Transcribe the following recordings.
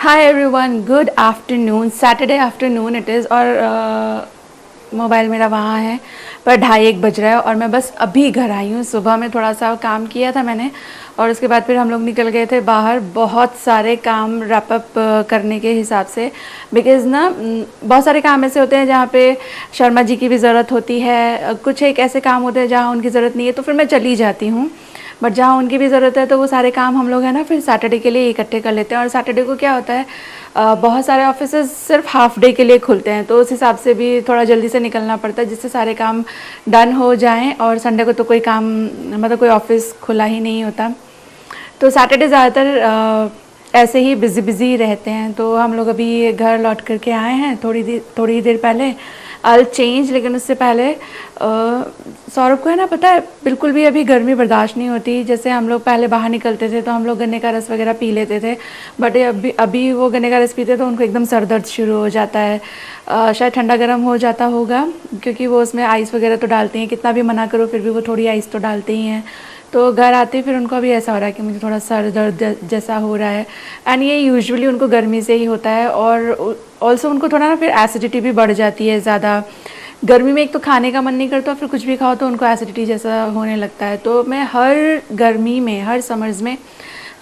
Hi everyone, good afternoon. Saturday afternoon it is और mobile मेरा वहाँ है पर 2:30 बज रहा है और मैं बस अभी घर आई हूँ। सुबह में थोड़ा सा काम किया था मैंने और उसके बाद फिर हम लोग निकल गए थे बाहर बहुत सारे काम रैप अप करने के हिसाब से। बिकॉज़ ना बहुत सारे काम ऐसे होते हैं जहाँ पे शर्मा जी की भी ज़रूरत होती है, कुछ एक ऐसे काम होते हैं जहाँ उनकी ज़रूरत नहीं है तो फिर मैं चली जाती हूँ। बट जहाँ उनकी भी ज़रूरत है तो वो सारे काम हम लोग है ना फिर सैटरडे के लिए इकट्ठे कर लेते हैं। और सैटरडे को क्या होता है, बहुत सारे ऑफिसेज सिर्फ हाफ डे के लिए खुलते हैं तो उस हिसाब से भी थोड़ा जल्दी से निकलना पड़ता है जिससे सारे काम डन हो जाएं। और संडे को तो कोई काम मतलब कोई ऑफिस खुला ही नहीं होता, तो सैटरडे ज़्यादातर ऐसे ही बिज़ी रहते हैं। तो हम लोग अभी घर लौट करके आए हैं थोड़ी देर पहले। आई चेंज, लेकिन उससे पहले सौरभ को है ना पता है बिल्कुल भी अभी गर्मी बर्दाश्त नहीं होती। जैसे हम लोग पहले बाहर निकलते थे तो हम लोग गन्ने का रस वगैरह पी लेते थे, बट अभी वो गन्ने का रस पीते तो उनको एकदम सर दर्द शुरू हो जाता है। शायद ठंडा गर्म हो जाता होगा क्योंकि वो उसमें आइस वगैरह तो डालते हैं, कितना भी मना करो फिर भी वो थोड़ी आइस तो डालते ही हैं। तो घर आते फिर उनको भी ऐसा हो रहा है कि मुझे थोड़ा सर दर्द जैसा हो रहा है। एंड ये यूजुअली उनको गर्मी से ही होता है और ऑल्सो उनको थोड़ा ना फिर एसिडिटी भी बढ़ जाती है ज़्यादा। गर्मी में एक तो खाने का मन नहीं करता, फिर कुछ भी खाओ तो उनको एसिडिटी जैसा होने लगता है। तो मैं हर गर्मी में, हर समर्स में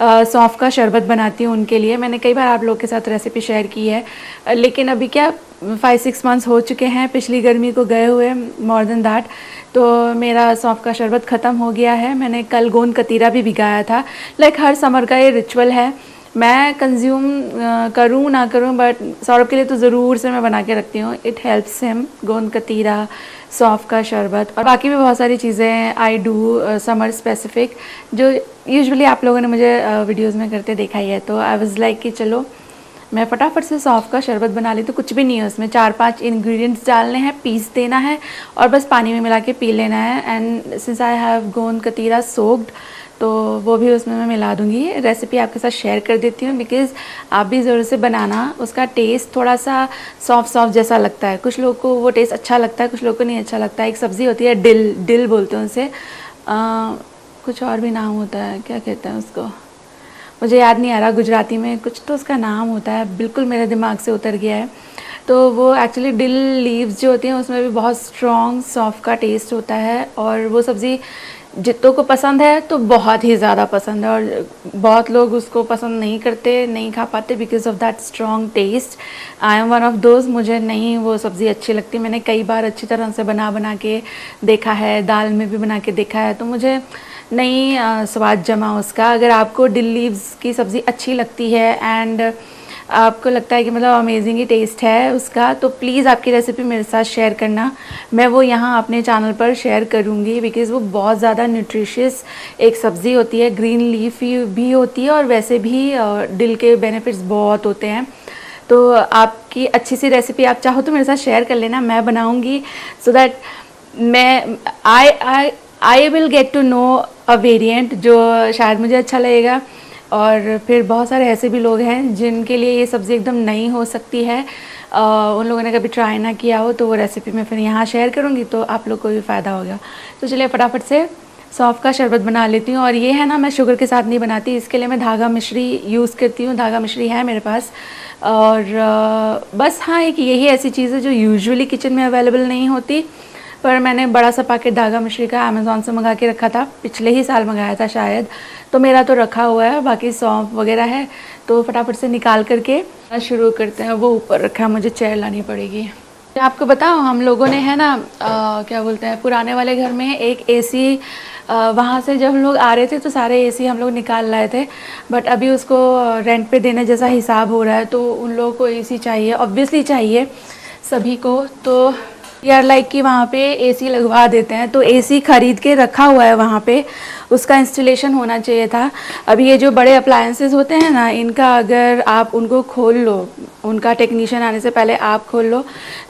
सौंफ का शरबत बनाती हूँ उनके लिए। मैंने कई बार आप लोग के साथ रेसिपी शेयर की है, लेकिन अभी क्या 5-6 मंथ्स हो चुके हैं पिछली गर्मी को गए हुए, मोर देन दैट। तो मेरा सौंफ का शरबत ख़त्म हो गया है। मैंने कल गोंद कतीरा भी भिगाया था। लाइक हर समर का ये रिचुअल है, मैं कंज्यूम करूँ ना करूँ बट सौरभ के लिए तो ज़रूर से मैं बना के रखती हूँ। It helps him. गोंद कतीरा, सौंफ का शरबत और बाकी भी बहुत सारी चीज़ें आई डू समर स्पेसिफिक, जो यूजुअली आप लोगों ने मुझे वीडियोज़ में करते देखा ही है। तो आई वाज लाइक कि चलो मैं फटाफट से सौंफ का शरबत बना ली। तो कुछ भी नहीं है उसमें, 4-5 इंग्रेडिएंट्स डालने हैं, पीस देना है और बस पानी में मिला के पी लेना है। एंड सिंस आई हैव गोंद कतीरा सोक्ड तो वो भी उसमें मैं मिला दूँगी। रेसिपी आपके साथ शेयर कर देती हूँ बिकॉज़ आप भी ज़रूर से बनाना। उसका टेस्ट थोड़ा सा सॉफ्ट जैसा लगता है, कुछ लोगों को वो टेस्ट अच्छा लगता है, कुछ लोगों को नहीं अच्छा लगता है। एक सब्ज़ी होती है डिल बोलते हैं उसे, कुछ और भी नाम होता है, क्या कहते हैं उसको मुझे याद नहीं आ रहा, गुजराती में कुछ तो उसका नाम होता है, बिल्कुल मेरे दिमाग से उतर गया है। तो वो एक्चुअली डिल लीव्स जो होती हैं उसमें भी बहुत स्ट्रॉन्ग सौंफ का टेस्ट होता है और वो सब्ज़ी जितनों को पसंद है तो बहुत ही ज़्यादा पसंद है और बहुत लोग उसको पसंद नहीं करते, नहीं खा पाते because of that strong taste. I am one of those, मुझे नहीं वो सब्ज़ी अच्छी लगती। मैंने कई बार अच्छी तरह से बना के देखा है, दाल में भी बना के देखा है, तो मुझे नहीं स्वाद जमा उसका। अगर आपको डिल लीव्स की सब्ज़ी अच्छी लगती है एंड आपको लगता है कि मतलब अमेजिंग ही टेस्ट है उसका, तो प्लीज़ आपकी रेसिपी मेरे साथ शेयर करना। मैं वो यहाँ अपने चैनल पर शेयर करूँगी बिकॉज़ वो बहुत ज़्यादा न्यूट्रिशियस एक सब्ज़ी होती है, ग्रीन लीफी भी होती है और वैसे भी डिल के बेनिफिट्स बहुत होते हैं। तो आपकी अच्छी सी रेसिपी आप चाहो तो मेरे साथ शेयर कर लेना, मैं बनाऊँगी सो दैट मैं I will get to know a variant जो शायद मुझे अच्छा लगेगा। और फिर बहुत सारे ऐसे भी लोग हैं जिनके लिए ये सब्ज़ी एकदम नई हो सकती है, उन लोगों ने कभी ट्राई ना किया हो, तो वो रेसिपी मैं फिर यहाँ शेयर करूँगी तो आप लोग को भी फ़ायदा होगा। तो चलिए फटाफट से सौंफ का शरबत बना लेती हूँ। और ये है ना, मैं शुगर के साथ नहीं बनाती, इसके लिए मैं धागा मिश्री यूज़ करती हूँ। धागा मिश्री है मेरे पास और बस हाँ, एक यही ऐसी चीज़ है जो यूजुअली किचन में अवेलेबल नहीं होती, पर मैंने बड़ा सा पैकेट धागा मिश्री का अमेज़ॉन से मंगा के रखा था, पिछले ही साल मंगाया था शायद, तो मेरा तो रखा हुआ है। बाकी सौंफ वगैरह है तो फटाफट से निकाल करके शुरू करते हैं। वो ऊपर रखा है, मुझे चेयर लानी पड़ेगी। आपको बताओ, हम लोगों ने है ना क्या बोलते हैं, पुराने वाले घर में एक एसी, वहाँ से जब हम लोग आ रहे थे तो सारे एसी हम लोग निकाल लाए थे, बट अभी उसको रेंट पे देने जैसा हिसाब हो रहा है तो उन लोगों को एसी चाहिए, ऑब्वियसली चाहिए सभी को। तो यार लाइक कि वहाँ पे एसी लगवा देते हैं, तो एसी ख़रीद के रखा हुआ है वहाँ पे, उसका इंस्टॉलेशन होना चाहिए था। अभी ये जो बड़े अप्लायंसेस होते हैं ना, इनका अगर आप उनको खोल लो, उनका टेक्नीशियन आने से पहले आप खोल लो,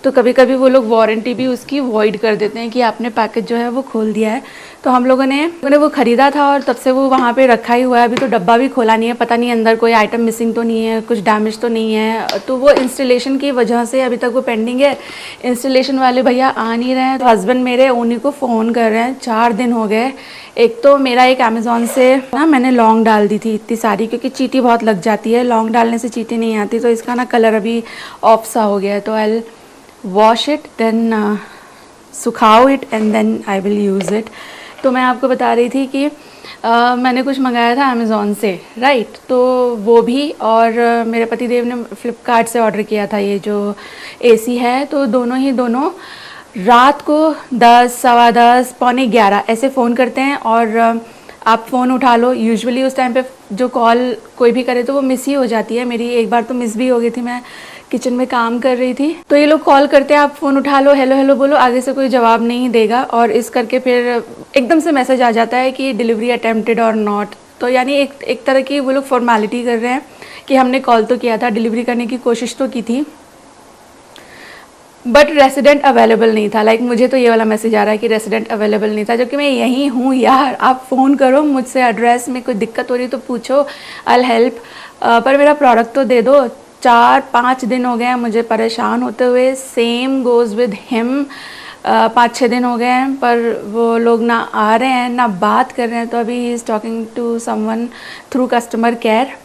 तो कभी कभी वो लोग वारंटी भी उसकी वॉइड कर देते हैं कि आपने पैकेज जो है वो खोल दिया है। तो हम लोगों ने वो ख़रीदा था और तब से वो वहाँ पे रखा ही हुआ है। अभी तो डब्बा भी खोला नहीं है, पता नहीं अंदर कोई आइटम मिसिंग तो नहीं है, कुछ डैमेज तो नहीं है। तो वो इंस्टॉलेशन की वजह से अभी तक वो पेंडिंग है। इंस्टॉलेशन वाले भैया आ नहीं रहे हैं, तो हस्बैंड मेरे उन्हीं को फ़ोन कर रहे हैं, 4 दिन हो गए। एक तो मेरा एक अमेज़ॉन से ना मैंने लौंग डाल दी थी इतनी सारी, क्योंकि चींटी बहुत लग जाती है, लौंग डालने से चींटी नहीं आती। तो इसका ना कलर अभी ऑफ सा हो गया है, तो आई वॉश इट देन सुखाओ it and then I will use it. तो मैं आपको बता रही थी कि मैंने कुछ मंगाया था अमेज़ॉन से, राइट। तो वो भी, और मेरे पतिदेव ने फ़्लिपकार्ट से ऑर्डर किया था ये जो एसी है। तो दोनों रात को 10, सवा 10, पौने 11 ऐसे फ़ोन करते हैं, और आप फ़ोन उठा लो। यूजुअली उस टाइम पे जो कॉल कोई भी करे तो वो मिस ही हो जाती है। मेरी एक बार तो मिस भी हो गई थी, मैं किचन में काम कर रही थी। तो ये लोग कॉल करते हैं, आप फ़ोन उठा लो, हेलो हेलो बोलो, आगे से कोई जवाब नहीं देगा, और इस करके फिर एकदम से मैसेज आ जाता है कि डिलीवरी अटेम्प्टेड और नॉट। तो यानी एक तरह की वो लोग फॉर्मेलिटी कर रहे हैं कि हमने कॉल तो किया था, डिलीवरी करने की कोशिश तो की थी, बट रेसिडेंट अवेलेबल नहीं था। लाइक मुझे तो ये वाला मैसेज आ रहा है कि रेसिडेंट अवेलेबल नहीं था, जबकि मैं यहीं हूँ यार। आप फ़ोन करो मुझसे, एड्रेस में कोई दिक्कत हो रही तो पूछो, आई विल हेल्प, पर मेरा प्रोडक्ट तो दे दो। 4-5 दिन हो गए हैं मुझे परेशान होते हुए। सेम गोज़ विद हिम, 5-6 दिन हो गए हैं, पर वो लोग ना आ रहे हैं ना बात कर रहे हैं। तो अभी ही is talking to someone through customer care.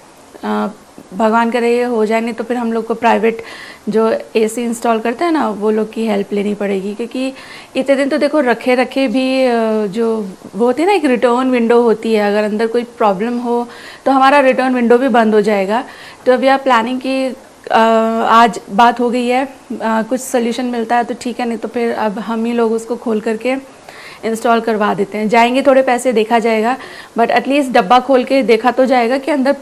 भगवान करे ये हो जाए, नहीं तो फिर हम लोग को प्राइवेट जो एसी इंस्टॉल करते हैं ना, वो लोग की हेल्प लेनी पड़ेगी। क्योंकि इतने दिन तो देखो रखे भी जो वो होती है ना, एक रिटर्न विंडो होती है, अगर अंदर कोई प्रॉब्लम हो तो हमारा रिटर्न विंडो भी बंद हो जाएगा। तो अभी आप प्लानिंग की आज बात हो गई है, कुछ सोल्यूशन मिलता है तो ठीक है, नहीं तो फिर अब हम ही लोग उसको खोल करके इंस्टॉल करवा देते हैं। जाएंगे थोड़े पैसे, देखा जाएगा, बट एटलीस्ट डब्बा खोल के देखा तो जाएगा कि अंदर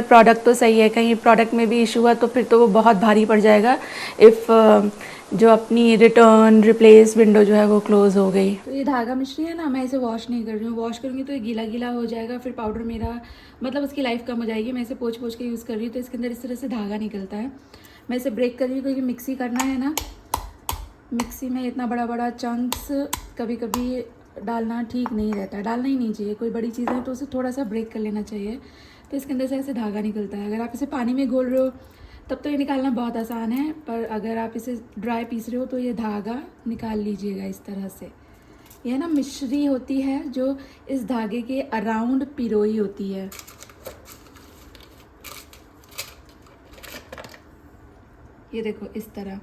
प्रोडक्ट तो सही है। कहीं प्रोडक्ट में भी इशू हुआ तो फिर तो वो बहुत भारी पड़ जाएगा इफ़ जो अपनी रिटर्न रिप्लेस विंडो जो है वो क्लोज़ हो गई। तो ये धागा मिश्री है ना, मैं इसे वॉश नहीं कर रही हूँ। वॉश करूँगी तो ये गीला गीला हो जाएगा, फिर पाउडर मेरा मतलब उसकी लाइफ कम हो जाएगी। मैं इसे पोंछ के यूज़ कर रही हूँ, तो इसके अंदर इस तरह से धागा निकलता है। मैं इसे ब्रेक कर रही हूँ क्योंकि मिक्सी करना है ना। मिक्सी में इतना बड़ा चंक्स कभी कभी डालना ठीक नहीं रहता, डालना ही नहीं चाहिए। कोई बड़ी चीज़ है तो उसे थोड़ा सा ब्रेक कर लेना चाहिए। तो इसके अंदर से ऐसे धागा निकलता है। अगर आप इसे पानी में घोल रहे हो तब तो ये निकालना बहुत आसान है, पर अगर आप इसे ड्राई पीस रहे हो तो ये धागा निकाल लीजिएगा इस तरह से। यह ना मिश्री होती है जो इस धागे के अराउंड पिरोई होती है। ये देखो इस तरह।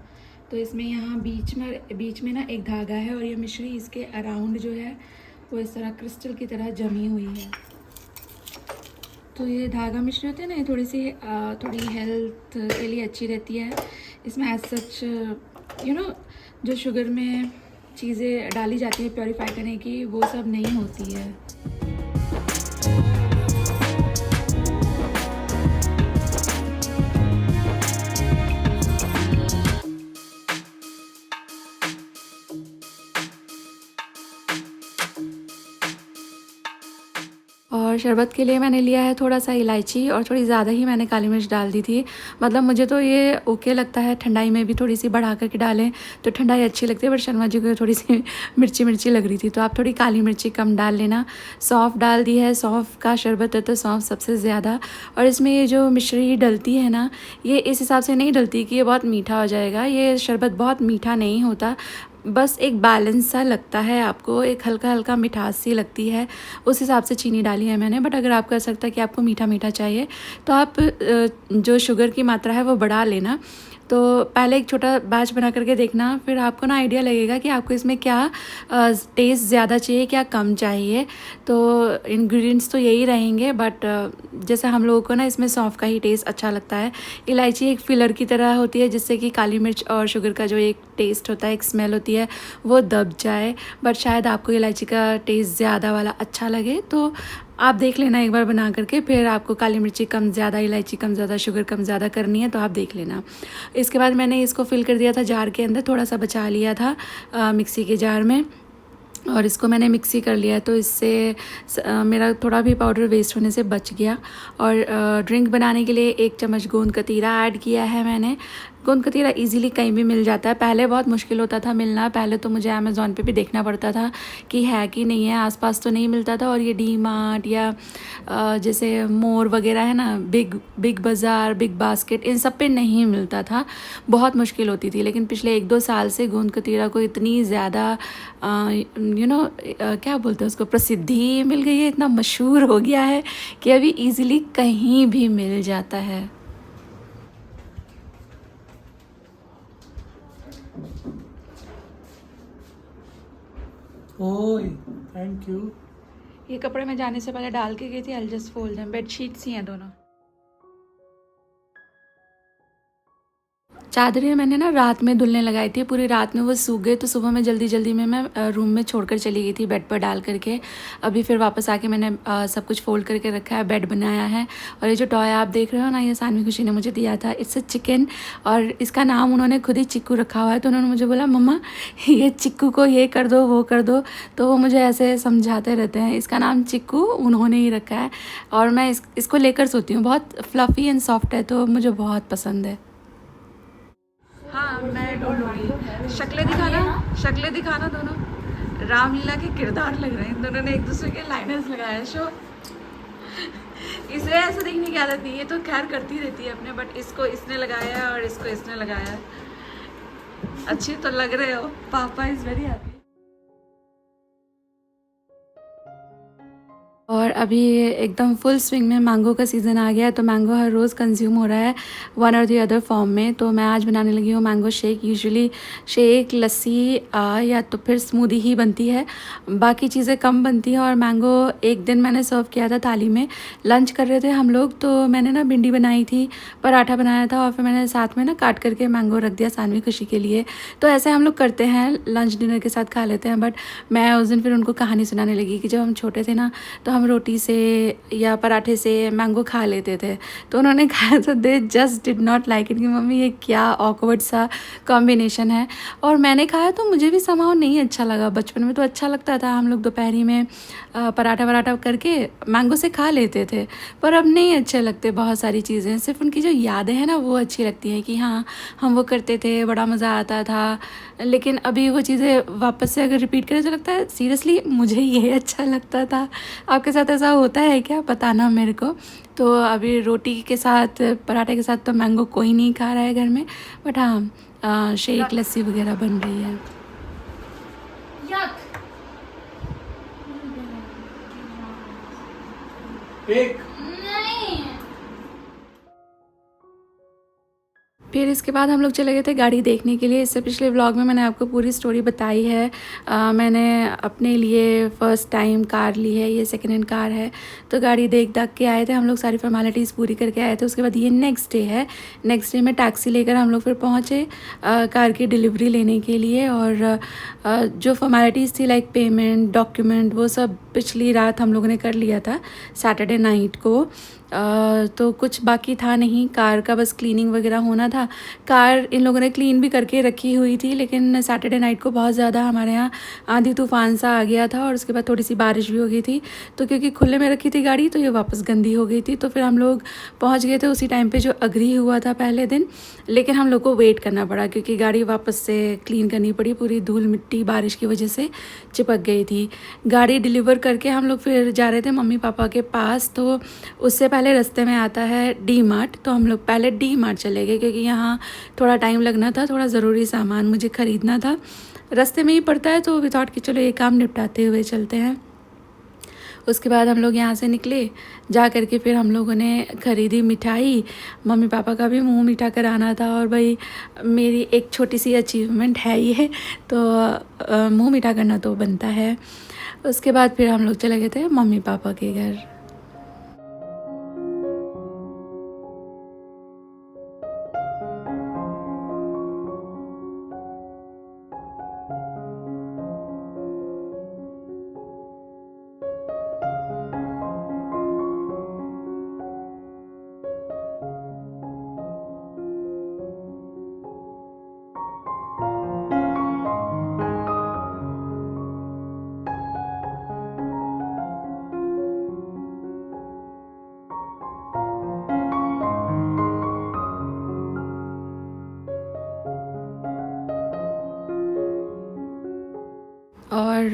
तो इसमें यहाँ बीच में ना एक धागा है, और ये मिश्री इसके अराउंड जो है वो इस तरह क्रिस्टल की तरह जमी हुई है। तो ये धागा मिश्री होती है ना, ये थोड़ी हेल्थ के लिए अच्छी रहती है। इसमें एज सच जो शुगर में चीज़ें डाली जाती है प्योरीफाई करने की, वो सब नहीं होती है। और शरबत के लिए मैंने लिया है थोड़ा सा इलायची, और थोड़ी ज़्यादा ही मैंने काली मिर्च डाल दी थी। मतलब मुझे तो ये ओके लगता है, ठंडाई में भी थोड़ी सी बढ़ा करके डालें तो ठंडाई अच्छी लगती है, बट शर्मा जी को थोड़ी सी मिर्ची लग रही थी, तो आप थोड़ी काली मिर्ची कम डाल लेना। सौंफ डाल दी है, सौंफ का शरबत है तो सौंफ सबसे ज़्यादा। और इसमें ये जो मिश्री डलती है ना, ये इस हिसाब से नहीं डलती कि ये बहुत मीठा हो जाएगा। ये शरबत बहुत मीठा नहीं होता, बस एक बैलेंस सा लगता है आपको, एक हल्का मिठास सी लगती है, उस हिसाब से चीनी डाली है मैंने। बट अगर आपको ऐसा लगता है कि आपको मीठा चाहिए तो आप जो शुगर की मात्रा है वो बढ़ा लेना। तो पहले एक छोटा बैच बना करके देखना, फिर आपको ना आइडिया लगेगा कि आपको इसमें क्या टेस्ट ज़्यादा चाहिए, क्या कम चाहिए। तो इंग्रेडिएंट्स तो यही रहेंगे, बट जैसे हम लोगों को ना इसमें सौंफ का ही टेस्ट अच्छा लगता है। इलायची एक फिलर की तरह होती है, जिससे कि काली मिर्च और शुगर का जो एक टेस्ट होता है, एक स्मेल होती है, वो दब जाए। बट शायद आपको इलायची का टेस्ट ज़्यादा वाला अच्छा लगे, तो आप देख लेना एक बार बना करके। फिर आपको काली मिर्ची कम ज़्यादा, इलायची कम ज़्यादा, शुगर कम ज़्यादा करनी है तो आप देख लेना। इसके बाद मैंने इसको फिल कर दिया था जार के अंदर, थोड़ा सा बचा लिया था मिक्सी के जार में, और इसको मैंने मिक्सी कर लिया। तो इससे मेरा थोड़ा भी पाउडर वेस्ट होने से बच गया। और ड्रिंक बनाने के लिए 1 चम्मच गोंद कतीरा ऐड किया है मैंने। गोंद कतीरा इजीली कहीं भी मिल जाता है। पहले बहुत मुश्किल होता था मिलना, पहले तो मुझे अमेज़ॉन पे भी देखना पड़ता था कि है कि नहीं है, आसपास तो नहीं मिलता था। और ये डी मार्ट या जैसे मोर वगैरह है ना, बिग बाज़ार, बिग बास्केट, इन सब पे नहीं मिलता था, बहुत मुश्किल होती थी। लेकिन पिछले 1-2 साल से गोंद कतीरा को इतनी ज़्यादा क्या बोलते हैं उसको, प्रसिद्धि मिल गई है, इतना मशहूर हो गया है कि अभी इजीली कहीं भी मिल जाता है। ओए थैंक यू। ये कपड़े मैं जाने से पहले डाल के गई थी, I just fold them. Bedsheets ही हैं दोनों। चादरें मैंने ना रात में धुलने लगाई थी, पूरी रात में वो सूख गए, तो सुबह में जल्दी जल्दी में मैं रूम में छोड़कर चली गई थी बेड पर डाल करके। अभी फिर वापस आके मैंने सब कुछ फोल्ड करके रखा है, बेड बनाया है। और ये जो टॉय आप देख रहे हो ना, ये सानवी खुशी ने मुझे दिया था, इट्स अ चिकन, और इसका नाम उन्होंने खुद ही चिक्कू रखा हुआ है। तो उन्होंने मुझे बोला मम्मा ये चिक्कू को ये कर दो, वो कर दो, तो वो मुझे ऐसे समझाते रहते हैं। इसका नाम चिक्कू उन्होंने ही रखा है, और मैं इसको लेकर सोती हूँ। बहुत फ्लफ़ी एंड सॉफ्ट है, तो मुझे बहुत पसंद है। हाँ, मैं ढूंढूंगी। शक्लें दिखाना दोनों रामलीला के किरदार लग रहे हैं। दोनों ने एक दूसरे के लाइनर्स लगाया शो। इसे ऐसा देखने की आदत नहीं है, तो खैर करती रहती है अपने, बट इसको इसने लगाया और इसको इसने लगाया। अच्छे तो लग रहे हो, पापा इज वेरी हैप्पी। और अभी एकदम फुल स्विंग में मैंगो का सीज़न आ गया है, तो मैंगो हर रोज़ कंज्यूम हो रहा है वन और दी अदर फॉर्म में। तो मैं आज बनाने लगी हूँ मैंगो शेक। यूजुअली शेक, लस्सी या तो फिर स्मूदी ही बनती है, बाकी चीज़ें कम बनती हैं। और मैंगो एक दिन मैंने सर्व किया था थाली में, लंच कर रहे थे हम लोग, तो मैंने ना भिंडी बनाई थी, पराठा बनाया था, और फिर मैंने साथ में ना काट करके मैंगो रख दिया सानवी खुशी के लिए। तो ऐसे हम लोग करते हैं, लंच डिनर के साथ खा लेते हैं। बट मैं उस दिन फिर उनको कहानी सुनाने लगी कि जब हम छोटे थे ना, तो हम रोटी से या पराठे से मैंगो खा लेते थे। तो उन्होंने खाया तो they just did not like it कि मम्मी ये क्या ऑकवर्ड सा कॉम्बिनेशन है। और मैंने खाया तो मुझे भी समाव नहीं अच्छा लगा। बचपन में तो अच्छा लगता था, हम लोग दोपहरी में पराठा करके मैंगो से खा लेते थे, पर अब नहीं अच्छे लगते बहुत सारी चीज़ें। सिर्फ उनकी जो यादें हैं ना, वो अच्छी लगती हैं कि हाँ हम वो करते थे, बड़ा मज़ा आता था। लेकिन अभी वो चीज़ें वापस से अगर रिपीट करें तो लगता है सीरियसली मुझे ये अच्छा लगता था। आपके साथ ऐसा होता है क्या, बताना मेरे को। तो अभी रोटी के साथ, पराठे के साथ तो मैंगो कोई नहीं खा रहा है घर में, बट हाँ शेक, लस्सी वगैरह बन रही है। एक फिर इसके बाद हम लोग चले गए थे गाड़ी देखने के लिए। इससे पिछले व्लॉग में मैंने आपको पूरी स्टोरी बताई है। मैंने अपने लिए फ़र्स्ट टाइम कार ली है, ये सेकेंड हैंड कार है। तो गाड़ी देख दाख के आए थे हम लोग, सारी फॉर्मेलिटीज़ पूरी करके आए थे। उसके बाद ये नेक्स्ट डे है, नेक्स्ट डे में टैक्सी लेकर हम लोग फिर पहुँचे कार की डिलीवरी लेने के लिए। और जो फॉर्मेलिटीज़ थी लाइक पेमेंट, डॉक्यूमेंट, वो सब पिछली रात हम लोगों ने कर लिया था, सैटरडे नाइट को। तो कुछ बाकी था नहीं, कार का बस क्लीनिंग वगैरह होना था। कार इन लोगों ने क्लीन भी करके रखी हुई थी, लेकिन सैटरडे नाइट को बहुत ज़्यादा हमारे यहाँ आंधी तूफान सा आ गया था, और उसके बाद थोड़ी सी बारिश भी हो गई थी। तो क्योंकि खुले में रखी थी गाड़ी, तो ये वापस गंदी हो गई थी। तो फिर हम लोग पहुँच गए थे उसी टाइम पर जो अग्री हुआ था पहले दिन, लेकिन हम लोग को वेट करना पड़ा क्योंकि गाड़ी वापस से क्लीन करनी पड़ी, पूरी धूल मिट्टी बारिश की वजह से चिपक गई थी। गाड़ी डिलीवर करके हम लोग फिर जा रहे थे मम्मी पापा के पास। तो उससे पहले रास्ते में आता है डी मार्ट, तो हम लोग पहले डी मार्ट चले गए क्योंकि यहाँ थोड़ा टाइम लगना था, थोड़ा ज़रूरी सामान मुझे ख़रीदना था, रास्ते में ही पड़ता है। तो वी थॉट कि चलो ये काम निपटाते हुए चलते हैं। उसके बाद हम लोग यहाँ से निकले, जा कर के फिर हम लोगों ने ख़रीदी मिठाई। मम्मी पापा का भी मुंह मीठा कराना था, और भाई मेरी एक छोटी सी अचीवमेंट है ये, तो मुंह मीठा करना तो बनता है। उसके बाद फिर हम लोग चले गए थे मम्मी पापा के घर।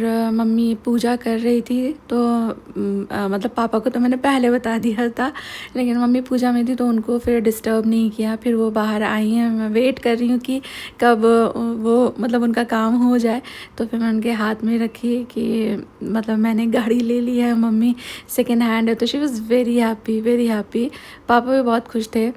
और मम्मी पूजा कर रही थी तो मतलब पापा को तो मैंने पहले बता दिया था, लेकिन मम्मी पूजा में थी तो उनको फिर डिस्टर्ब नहीं किया। फिर वो बाहर आई हैं, मैं वेट कर रही हूँ कि कब वो मतलब उनका काम हो जाए। तो फिर मैं उनके हाथ में रखी कि मतलब मैंने गाड़ी ले ली है, मम्मी सेकेंड हैंड है। तो she was very happy, very happy. पापा भी बहुत खुश थे।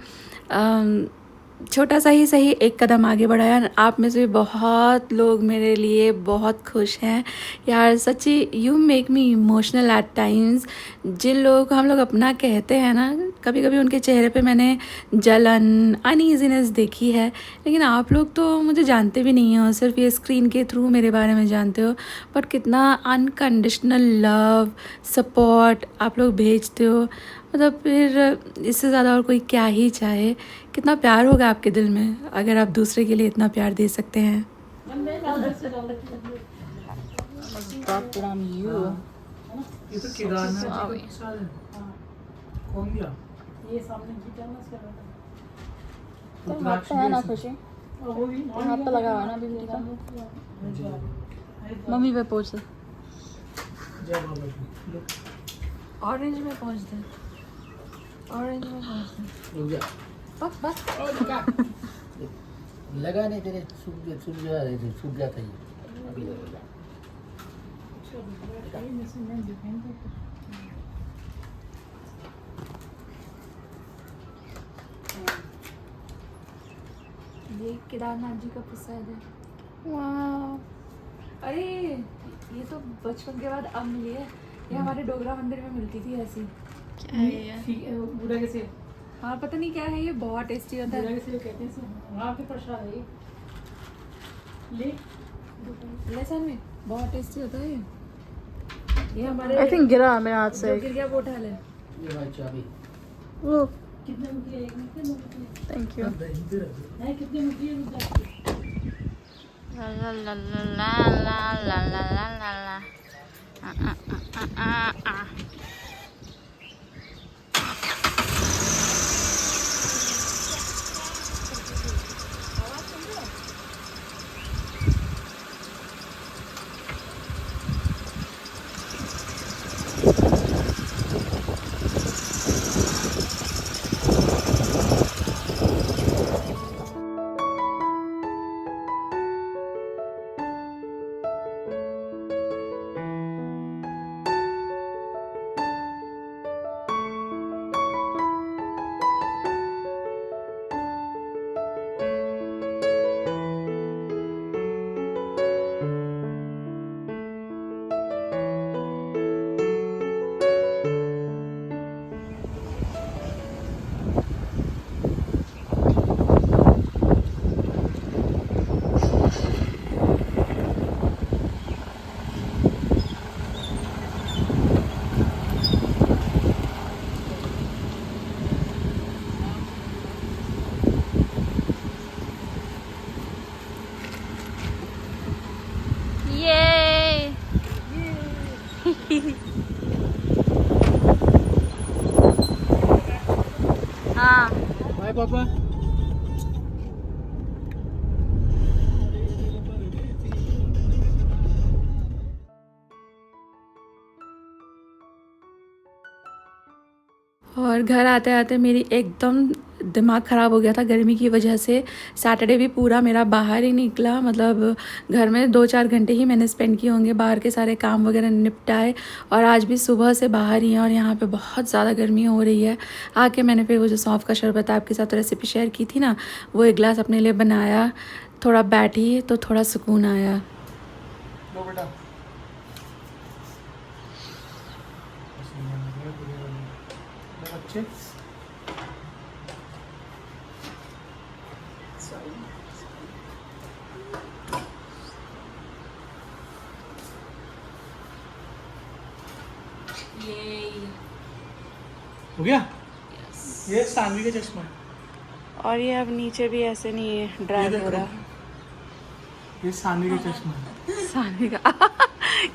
छोटा सा ही सही एक कदम आगे बढ़ाया। आप में से बहुत लोग मेरे लिए बहुत खुश हैं यार, सच्ची। You make me emotional at times. जिन लोगों को हम लोग अपना कहते हैं ना, कभी कभी उनके चेहरे पे मैंने जलन, अनईजीनेस देखी है। लेकिन आप लोग तो मुझे जानते भी नहीं हो, सिर्फ ये स्क्रीन के थ्रू मेरे बारे में जानते हो, बट कितना अनकंडीशनल लव, सपोर्ट आप लोग भेजते हो। मतलब फिर इससे ज़्यादा और कोई क्या ही चाहे। कितना प्यार होगा आपके दिल में अगर आप दूसरे के लिए इतना प्यार दे सकते हैं। ये तो केदारनाथ जी का प्रसाद है। कौन दिया? ये सामने गीता में उसका रुद्राक्ष है ना भी खुशी, वो भी हाथ तो लगा हुआ है ना बिजली का। ऐसे। मम्मी पे पूछ दे। जय बाबा जी। लो, ऑरेंज में पहुँच दे, ऑरेंज में पहुँच दे। रुक जा। बस बस। लगा नहीं तेरे, सूख गया था ये, अभी लगेगा। ये केदारनाथ जी का प्रसाद है। वाह, अरे ये तो बचपन के बाद अब मिली है। ये हमारे डोगरा मंदिर में मिलती थी ऐसी। क्या है ये? बुढ़ा के सेब, हाँ पता नहीं क्या है, ये बहुत टेस्टी होता बुढ़ा है। के सेब कहते हैं इसे। वहाँ के प्रसाद है ये। ले लहसुन में बहुत टेस्टी होता है ये हमारे आई थिंक गिरा मेरे हाथ जो से। गिर गया वो उठा ले। ये भाई चाबी। वो कितने में किया? एक में कितने में किया? Thank you. है कितने में किया? रुद्राक्ष ला ला ला ला ला ला ला ला ला ला। ये हाँ, बाय पापा। और घर आते आते मेरी एकदम दिमाग ख़राब हो गया था गर्मी की वजह से। सैटरडे भी पूरा मेरा बाहर ही निकला, मतलब घर में 2-4 घंटे ही मैंने स्पेंड किए होंगे, बाहर के सारे काम वगैरह निपटाए। और आज भी सुबह से बाहर ही हैं और यहाँ पे बहुत ज़्यादा गर्मी हो रही है। आके मैंने फिर वो जो सौंफ का शरबत आपके साथ रेसिपी शेयर की थी ना, वो एक गिलास अपने लिए बनाया। थोड़ा बैठी तो थोड़ा सुकून आया। लो बेटा। अच्छे। हो गया? ये सानवी का चश्मा है। और ये अब नीचे भी ऐसे नहीं है, ये ड्राई हो देखो। रहा। ये सानवी का चश्मा है। सानवी का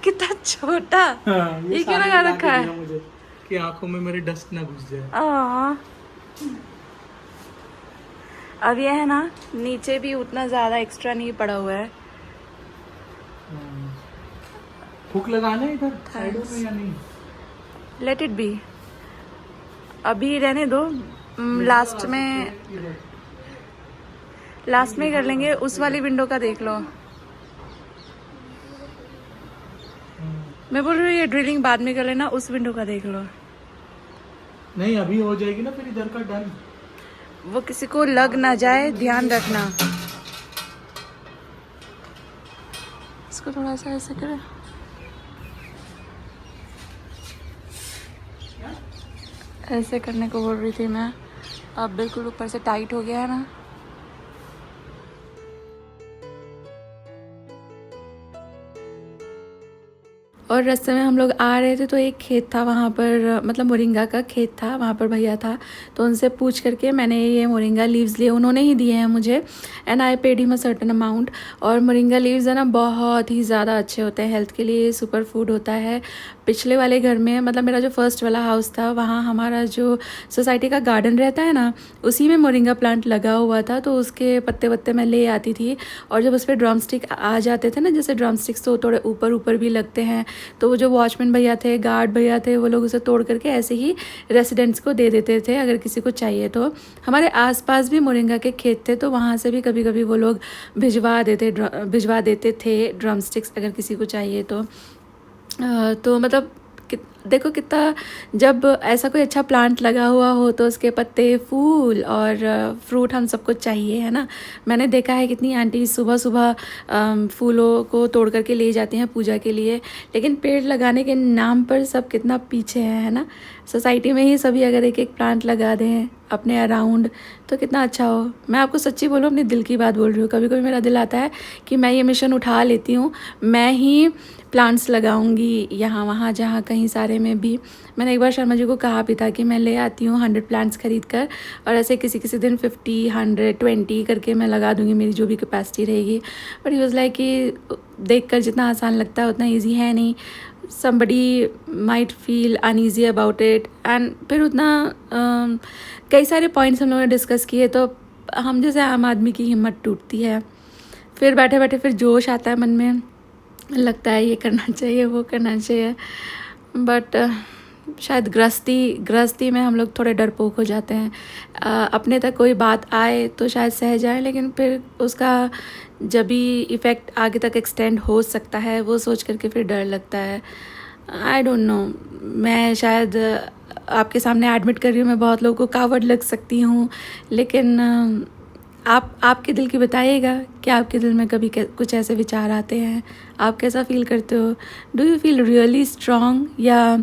कितना छोटा। हाँ, ये क्यों सानवी लगा ला के रखा है? दिया मुझे कि आंखों में मेरे डस्ट ना घुस जाए। अब ये है ना, नीचे भी उतना ज़्यादा एक्स्ट्रा नहीं पड़ा हुआ है। हुक लगाना है इधर साइडों में या नहीं? लेट इट बी, अभी रहने दो। लास्ट में कर लेंगे। उस वाली विंडो का देख लो। मैं बोल रही हूँ ये ड्रिलिंग बाद में कर लेना, उस विंडो का देख लो। नहीं अभी हो जाएगी ना फिर इधर का डन। वो किसी को लग ना जाए, ध्यान रखना। इसको थोड़ा सा ऐसे करें। ऐसे करने को बोल रही थी मैं। अब बिल्कुल ऊपर से टाइट हो गया है ना। और रास्ते में हम लोग आ रहे थे तो एक खेत था वहाँ पर, मतलब मोरिंगा का खेत था वहाँ पर। भैया था तो उनसे पूछ करके मैंने ये मोरिंगा लीव्स लिए, उन्होंने ही दिए हैं मुझे। And I paid him a certain amount. और मोरिंगा लीव्स है ना बहुत ही ज़्यादा अच्छे होते हैं हेल्थ के लिए, सुपर फूड होता है। पिछले वाले घर में, मतलब मेरा जो फर्स्ट वाला हाउस था, वहाँ हमारा जो सोसाइटी का गार्डन रहता है ना, उसी में मोरिंगा प्लांट लगा हुआ था। तो उसके पत्ते वत्ते मैं ले आती थी। और जब उस पर ड्रम स्टिक आ जाते थे ना, जैसे ड्रम स्टिक्स तो थोड़े ऊपर ऊपर भी लगते हैं, तो वो जो वॉचमैन भैया थे, गार्ड भैया थे, वो लोग उसे तोड़ करके ऐसे ही रेसिडेंट्स को दे देते थे अगर किसी को चाहिए तो। हमारे आसपास भी मोरिंगा के खेत थे तो वहाँ से भी कभी कभी वो लोग भिजवा देते थे ड्रम स्टिक्स अगर किसी को चाहिए तो। तो मतलब देखो कितना, जब ऐसा कोई अच्छा प्लांट लगा हुआ हो तो उसके पत्ते, फूल और फ्रूट हम सबको चाहिए, है ना। मैंने देखा है कितनी आंटी सुबह सुबह फूलों को तोड़ करके ले जाती हैं पूजा के लिए, लेकिन पेड़ लगाने के नाम पर सब कितना पीछे है ना। सोसाइटी में ही सभी अगर एक एक प्लांट लगा दें अपने अराउंड तो कितना अच्छा हो। मैं आपको सच्ची बोलूँ, अपने दिल की बात बोल रही हूँ। कभी कभी मेरा दिल आता है कि मैं ये मिशन उठा लेती हूँ, मैं ही प्लांट्स लगाऊंगी यहाँ वहाँ जहाँ कहीं सारे में भी। मैंने एक बार शर्मा जी को कहा भी था कि मैं ले आती हूँ 100 प्लांट्स खरीद कर, और ऐसे किसी किसी दिन 50, 100, 20 करके मैं लगा दूँगी, मेरी जो भी कैपेसिटी रहेगी। बट ही वाज लाइक कि देख कर जितना आसान लगता है उतना ईजी है नहीं। somebody might feel uneasy about it, and फिर उतना कई सारे पॉइंट्स हम लोगों ने डिस्कस किए तो हम जैसे आम आदमी की हिम्मत टूटती है। फिर बैठे बैठे फिर जोश आता है मन में, लगता है ये करना चाहिए वो करना चाहिए। बट शायद गृहस्थी में हम लोग थोड़े डरपोक हो जाते हैं। अपने तक कोई बात आए तो शायद सह जाए, लेकिन फिर उसका जब भी इफ़ेक्ट आगे तक एक्सटेंड हो सकता है वो सोच करके फिर डर लगता है। आई डोंट नो, मैं शायद आपके सामने एडमिट कर रही हूँ, मैं बहुत लोगों को कावड़ लग सकती हूँ, लेकिन आपके दिल की बताइएगा कि आपके दिल में कभी कुछ ऐसे विचार आते हैं? आप कैसा फील करते हो? Do you feel really strong, या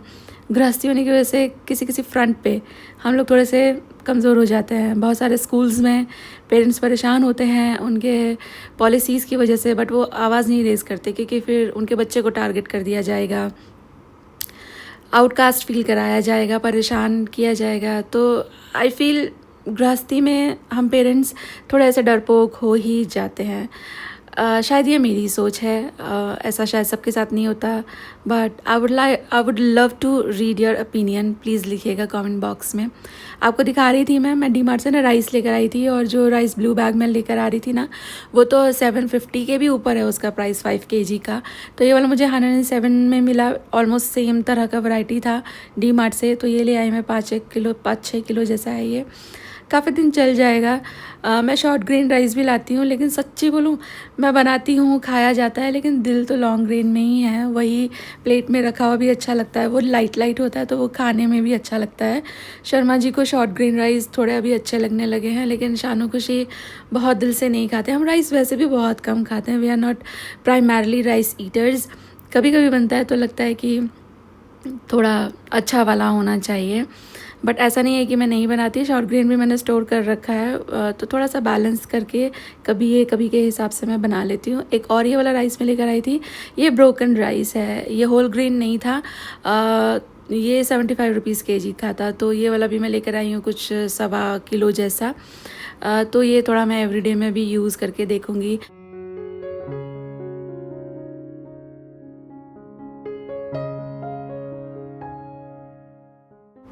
गृहस्थी होने की वजह से किसी किसी फ्रंट पे हम लोग थोड़े से कमज़ोर हो जाते हैं? बहुत सारे स्कूल्स में पेरेंट्स परेशान होते हैं उनके पॉलिसीज़ की वजह से, बट वो आवाज़ नहीं रेज़ करते क्योंकि फिर उनके बच्चे को टारगेट कर दिया जाएगा, आउटकास्ट फील कराया जाएगा, परेशान किया जाएगा। तो आई फील गृहस्थी में हम पेरेंट्स थोड़े ऐसे डरपोक हो ही जाते हैं। शायद ये मेरी सोच है, ऐसा शायद सबके साथ नहीं होता। But I would love to read your opinion. Please लिखिएगा कमेंट बॉक्स में। आपको दिखा रही थी मैं डीमार्ट से ना राइस लेकर आई थी, और जो राइस ब्लू बैग में लेकर आ रही थी ना, वो तो 750 के भी ऊपर है उसका प्राइस 5 kg का। तो ये वाला मुझे 107 में मिला, ऑलमोस्ट सेम तरह का वैरायटी था डीमार्ट से। तो ये ले आई मैं 5-6 किलो जैसा है ये, काफ़ी दिन चल जाएगा। मैं शॉर्ट ग्रेन राइस भी लाती हूँ, लेकिन सच्ची बोलूँ मैं बनाती हूँ, खाया जाता है, लेकिन दिल तो लॉन्ग ग्रेन में ही है। वही प्लेट में रखा हुआ भी अच्छा लगता है, वो लाइट होता है तो वो खाने में भी अच्छा लगता है। शर्मा जी को शॉर्ट ग्रेन राइस थोड़े अभी अच्छे लगने लगे हैं, लेकिन शानू खुशी बहुत दिल से नहीं खाते। हम राइस वैसे भी बहुत कम खाते हैं, we are not primarily rice eaters. कभी कभी बनता है तो लगता है कि थोड़ा अच्छा वाला होना चाहिए, बट ऐसा नहीं है कि मैं नहीं बनाती। शॉर्ट ग्रेन भी मैंने स्टोर कर रखा है, तो थोड़ा सा बैलेंस करके कभी ये कभी के हिसाब से मैं बना लेती हूँ। एक और ये वाला राइस मैं लेकर आई थी, ये ब्रोकन राइस है, ये होल ग्रेन नहीं था। ये 75 रुपीज़ kg का था। तो ये वाला भी मैं लेकर आई हूँ कुछ 1.25 किलो जैसा। तो ये थोड़ा मैं एवरीडे में भी यूज़ करके देखूँगी।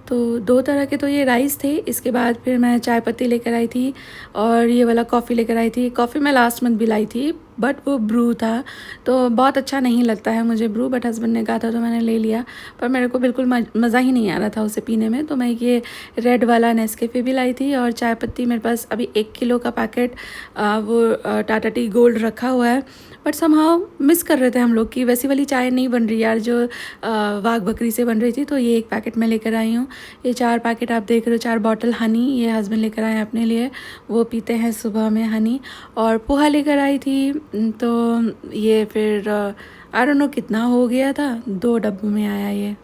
तो 2 तरह के तो ये राइस थे। इसके बाद फिर मैं चाय पत्ती लेकर आई थी और ये वाला कॉफ़ी लेकर आई थी। कॉफ़ी मैं लास्ट मंथ भी लाई थी बट वो ब्रू था, तो बहुत अच्छा नहीं लगता है मुझे ब्रू, बट हस्बैंड ने कहा था तो मैंने ले लिया। पर मेरे को बिल्कुल मज़ा ही नहीं आ रहा था उसे पीने में, तो मैं ये रेड वाला नेस्कैफ़े भी लाई थी। और चाय पत्ती मेरे पास अभी 1 किलो का पैकेट वो टाटा टी गोल्ड रखा हुआ है, बट समहाउ मिस कर रहे थे हम लोग कि वैसी वाली चाय नहीं बन रही यार जो वाघ बकरी से बन रही थी। तो ये 1 पैकेट मैं लेकर आई हूँ। ये 4 पैकेट आप देख रहे हो, 4 बॉटल हनी ये हस्बैंड लेकर आए हैं अपने लिए, वो पीते हैं सुबह में हनी। और पोहा लेकर आई थी, तो ये फिर आई डोंट नो कितना हो गया था, 2 डब्बों में आया ये।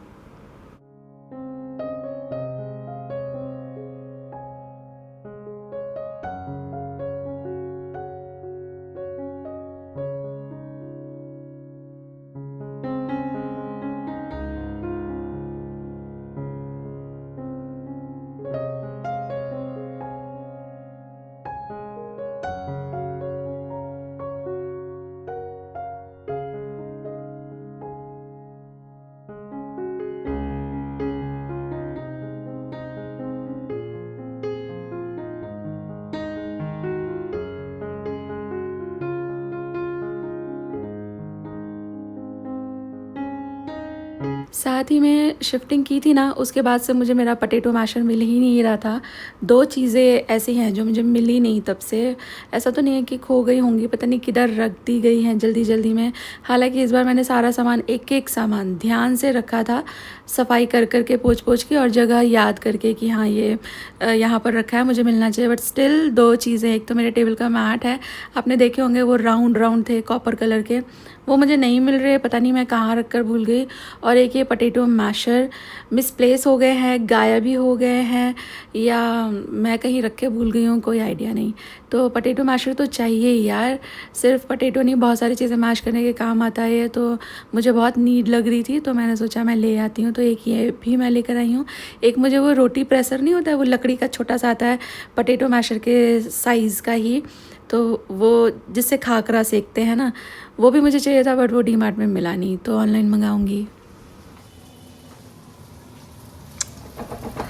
साथ ही में शिफ्टिंग की थी ना, उसके बाद से मुझे मेरा पोटैटो मैशर मिल ही नहीं रहा था। 2 चीज़ें ऐसी हैं जो मुझे मिली नहीं तब से। ऐसा तो नहीं है कि खो गई होंगी, पता नहीं किधर रख दी गई हैं जल्दी जल्दी में। हालांकि इस बार मैंने सारा सामान एक एक सामान ध्यान से रखा था, सफाई कर के पोंछ के और जगह याद करके कि हाँ ये यहाँ पर रखा है, मुझे मिलना चाहिए। बट स्टिल 2 चीज़ें, एक तो मेरे टेबल का मैट है, आपने देखे होंगे वो राउंड थे कॉपर कलर के, वो मुझे नहीं मिल रहे, पता नहीं मैं कहाँ रख कर भूल गई। और एक ये पोटैटो मैशर मिसप्लेस हो गए हैं, गायब भी हो गए हैं, या मैं कहीं रख के भूल गई हूँ, कोई आइडिया नहीं। तो पोटैटो मैशर तो चाहिए ही यार, सिर्फ पोटैटो नहीं बहुत सारी चीज़ें मैश करने के काम आता है। तो मुझे बहुत नीड लग रही थी, तो मैंने सोचा मैं ले आती हूँ। तो एक ये भी मैं लेकर आई हूँ। एक मुझे वो रोटी प्रेसर नहीं होता है, वो लकड़ी का छोटा सा आता है पोटैटो मैशर के साइज़ का ही, तो वो जिससे खाकरा सेकते हैं ना, वो भी मुझे चाहिए था, बट वो डीमार्ट में मिला नहीं, तो ऑनलाइन मंगाऊंगी।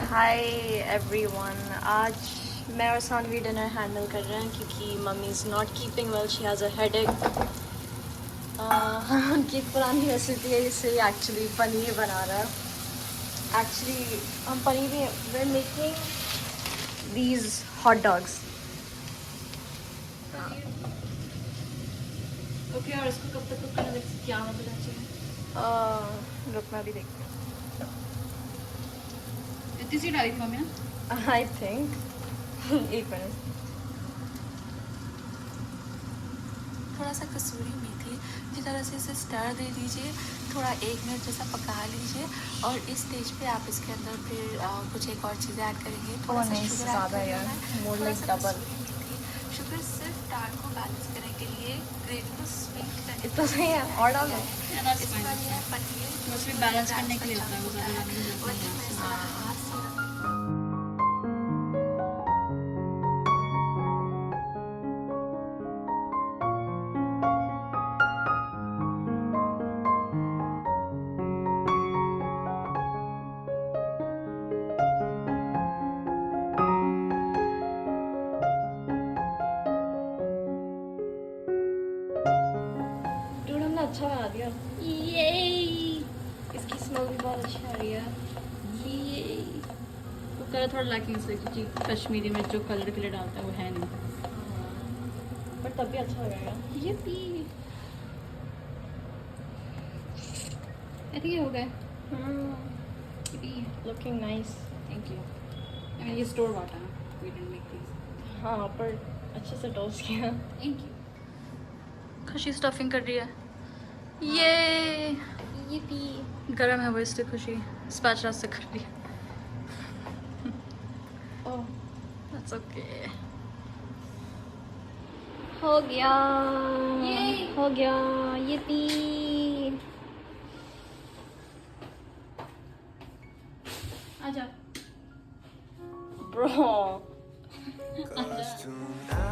हाय एवरीवन, आज मैं और सानवी डिनर हैंडल कर रहे हैं क्योंकि mummy is not keeping well, she has a headache. उनकी एक पुरानी रेसिपी है, इससे एक्चुअली पनीर बना रहा है। एक्चुअली हम पनीर भी way making these hot dogs. Okay, और इसको कब तक कुक करना, क्या मतलब चाहिए? रुक मैं भी देखती हूँ। इतनी सी डाली थी मम्मी ना? I think 1 minute. थोड़ा सा कसूरी मेथी इसी तरह से इसे स्टर दे दीजिए, थोड़ा 1 मिनट जैसा पका लीजिए, और इस स्टेज पे आप इसके अंदर फिर कुछ एक और चीज़ें ऐड करेंगे। थोड़ा सा शुगर ऐड ज़्यादा करेंगे, यार, मोर थोड़ा लाइक सा डबल। कसूरी मेथी। शुगर सिर्फ दाल को बैलेंस करने के लिए, ग्रेवी को स्वीट करने इतना सही है, और डाल दो। इसके बाद ये है पनीर, उसमें बैलेंस करने के लिए होता है, वो ज़्यादा डालने की जरूरत वही नहीं मैं है। सारा हाथ से डूड हमने अच्छा बना दिया। ये इसकी स्मेल भी बहुत अच्छी आ रही है। ये वो कलर थोड़ा लैकिंग से, क्योंकि कश्मीरी में जो कलर के लिए डालता है वो है नहीं। बट तब भी अच्छा लगेगा। ये पी आई थिंक ये हो गए। ये P looking nice. Thank you. I mean ये स्टोर वाटर है, वी डिडंट मेक दिस। हाँ, पर अच्छे से टोस्ट किया। Thank you. खुशी स्टफिंग कर रही है। ये पी। गरम है वो, इसलिए खुशी स्पैचुला से कर रही है। ओह, दैट्स ओके। हो गया। हो गया। ये पी। आजा। ब्रो। आजा।